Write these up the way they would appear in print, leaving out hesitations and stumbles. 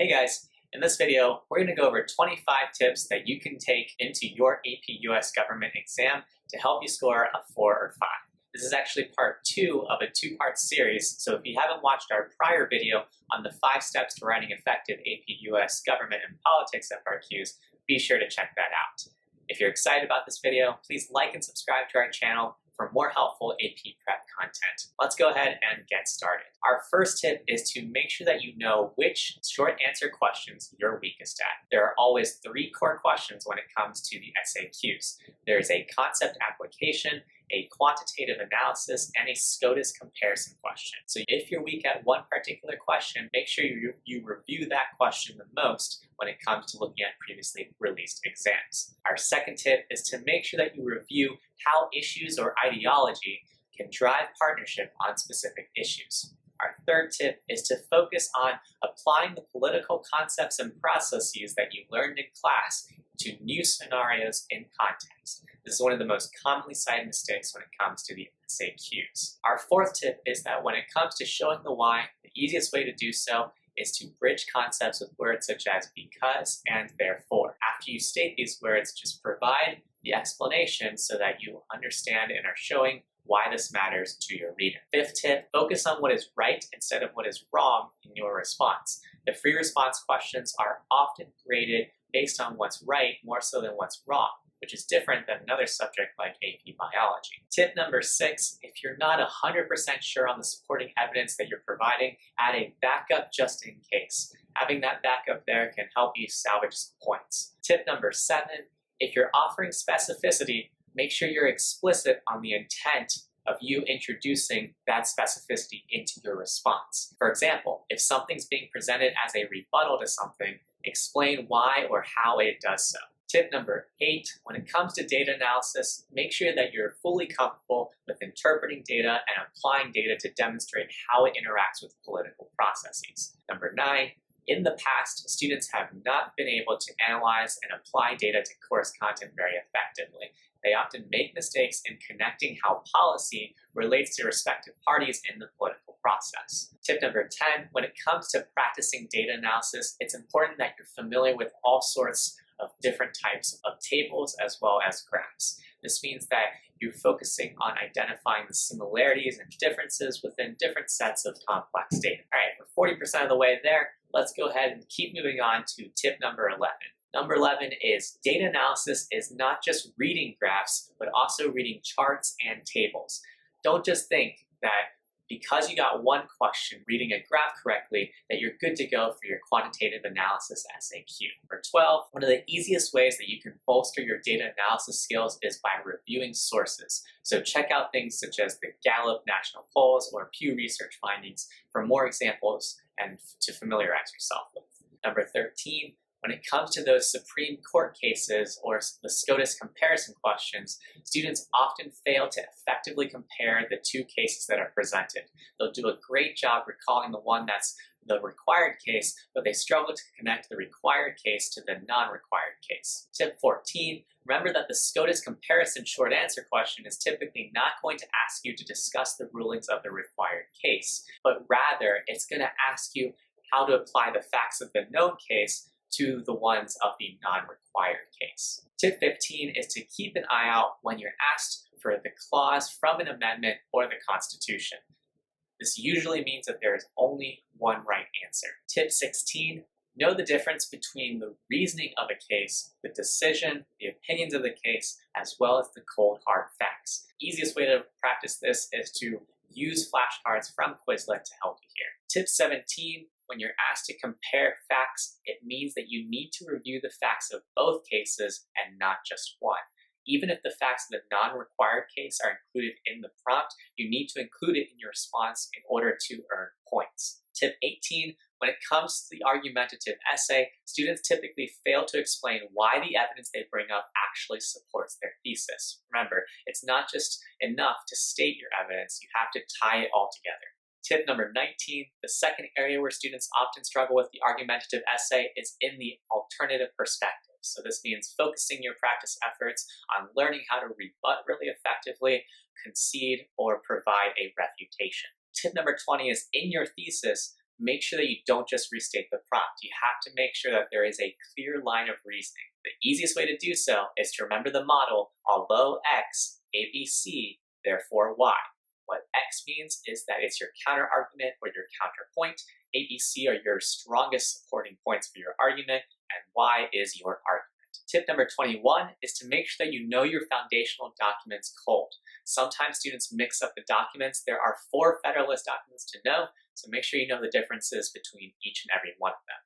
Hey guys, in this video, we're going to go over 25 tips that you can take into your AP US Government exam to help you score a 4 or 5. This is actually part 2 of a 2-part series, so if you haven't watched our prior video on the 5 steps to writing effective AP US Government and Politics FRQs, be sure to check that out. If you're excited about this video, please like and subscribe to our channel for more helpful AP prep content. Let's go ahead and get started. Our first tip is to make sure that you know which short answer questions you're weakest at. There are always 3 core questions when it comes to the SAQs. There's a concept application, a quantitative analysis, and a SCOTUS comparison question. So if you're weak at one particular question, make sure you review that question the most when it comes to looking at previously released exams. Our second tip is to make sure that you review how issues or ideology can drive partnership on specific issues. Our third tip is to focus on applying the political concepts and processes that you learned in class to new scenarios in context. This is one of the most commonly cited mistakes when it comes to the SAQs. Our fourth tip is that when it comes to showing the why, the easiest way to do so is to bridge concepts with words such as because and therefore. After you state these words, just provide the explanation so that you understand and are showing why this matters to your reader. Fifth tip, focus on what is right instead of what is wrong in your response. The free response questions are often graded based on what's right more so than what's wrong, which is different than another subject like AP Biology. Tip number 6, if you're not 100% sure on the supporting evidence that you're providing, add a backup just in case. Having that backup there can help you salvage some points. Tip number 7, if you're offering specificity, make sure you're explicit on the intent of you introducing that specificity into your response. For example, if something's being presented as a rebuttal to something, explain why or how it does so. Tip number 8, when it comes to data analysis, make sure that you're fully comfortable with interpreting data and applying data to demonstrate how it interacts with political processes. Number 9, in the past, students have not been able to analyze and apply data to course content very effectively. They often make mistakes in connecting how policy relates to respective parties in the political process. Tip number 10, when it comes to practicing data analysis, it's important that you're familiar with all sorts of different types of tables as well as graphs. This means that you're focusing on identifying the similarities and differences within different sets of complex data. All right, we're 40% of the way there. Let's go ahead and keep moving on to tip number 11. Number 11 is data analysis is not just reading graphs, but also reading charts and tables. Don't just think that because you got one question reading a graph correctly, that you're good to go for your quantitative analysis SAQ. For 12, one of the easiest ways that you can bolster your data analysis skills is by reviewing sources. So check out things such as the Gallup National Polls or Pew Research findings for more examples and to familiarize yourself with. Number 13, when it comes to those Supreme Court cases or the SCOTUS comparison questions, students often fail to effectively compare the 2 cases that are presented. They'll do a great job recalling the one that's the required case, but they struggle to connect the required case to the non-required case. Tip 14, remember that the SCOTUS comparison short answer question is typically not going to ask you to discuss the rulings of the required case, but rather it's going to ask you how to apply the facts of the known case to the ones of the non-required case. Tip 15 is to keep an eye out when you're asked for the clause from an amendment or the Constitution. This usually means that there is only one right answer. Tip 16, know the difference between the reasoning of a case, the decision, the opinions of the case, as well as the cold hard facts. Easiest way to practice this is to use flashcards from Quizlet to help you here. Tip 17, when you're asked to compare facts, it means that you need to review the facts of both cases and not just one. Even if the facts of the non-required case are included in the prompt, you need to include it in your response in order to earn points. Tip 18, when it comes to the argumentative essay, students typically fail to explain why the evidence they bring up actually supports their thesis. Remember, it's not just enough to state your evidence, you have to tie it all together. Tip number 19, the second area where students often struggle with the argumentative essay is in the alternative perspective. So this means focusing your practice efforts on learning how to rebut really effectively, concede, or provide a refutation. Tip number 20 is in your thesis, make sure that you don't just restate the prompt. You have to make sure that there is a clear line of reasoning. The easiest way to do so is to remember the model, although X, ABC, therefore Y. What X means is that it's your counter-argument or your counterpoint. ABC are your strongest supporting points for your argument, and Y is your argument. Tip number 21 is to make sure that you know your foundational documents cold. Sometimes students mix up the documents. There are 4 Federalist documents to know, so make sure you know the differences between each and every one of them.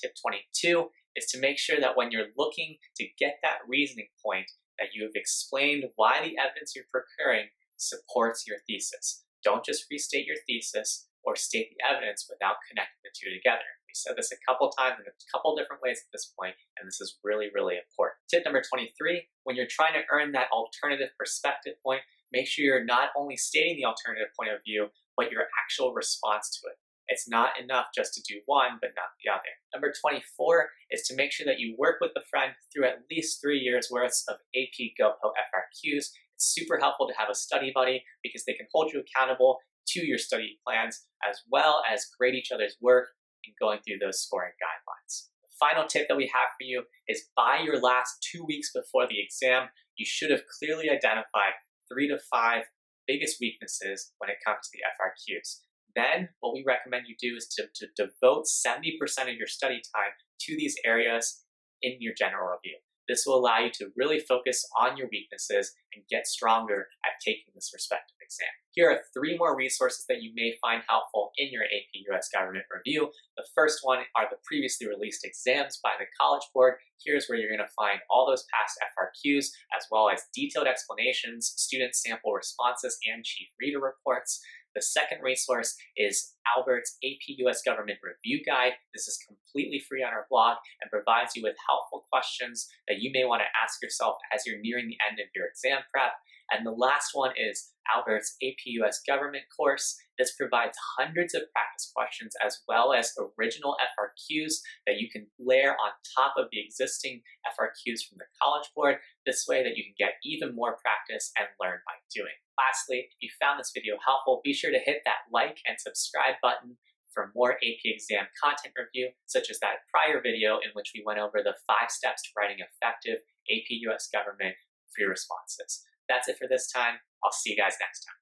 Tip 22 is to make sure that when you're looking to get that reasoning point, that you have explained why the evidence you're procuring supports your thesis. Don't just restate your thesis or state the evidence without connecting the two together. We said this a couple times in a couple different ways at this point, and this is really, really important. Tip number 23, when you're trying to earn that alternative perspective point, make sure you're not only stating the alternative point of view, but your actual response to it. It's not enough just to do one, but not the other. Number 24 is to make sure that you work with a friend through at least 3 years worth of AP GoPo FRQs. It's super helpful to have a study buddy because they can hold you accountable to your study plans, as well as grade each other's work and going through those scoring guidelines. The final tip that we have for you is by your last 2 weeks before the exam, you should have clearly identified 3 to 5 biggest weaknesses when it comes to the FRQs. Then what we recommend you do is to devote 70% of your study time to these areas in your general review. This will allow you to really focus on your weaknesses and get stronger at taking this respective exam. Here are 3 more resources that you may find helpful in your AP US Government review. The first one are the previously released exams by the College Board. Here's where you're going to find all those past FRQs, as well as detailed explanations, student sample responses, and chief reader reports. The second resource is Albert's AP US Government Review Guide. This is completely free on our blog and provides you with helpful questions that you may want to ask yourself as you're nearing the end of your exam prep. And the last one is Albert's AP US Government course. This provides hundreds of practice questions as well as original FRQs that you can layer on top of the existing FRQs from the College Board. This way that you can get even more practice and learn by doing. Lastly, if you found this video helpful, be sure to hit that like and subscribe button for more AP exam content review, such as that prior video in which we went over the 5 steps to writing effective AP US Government free responses. That's it for this time. I'll see you guys next time.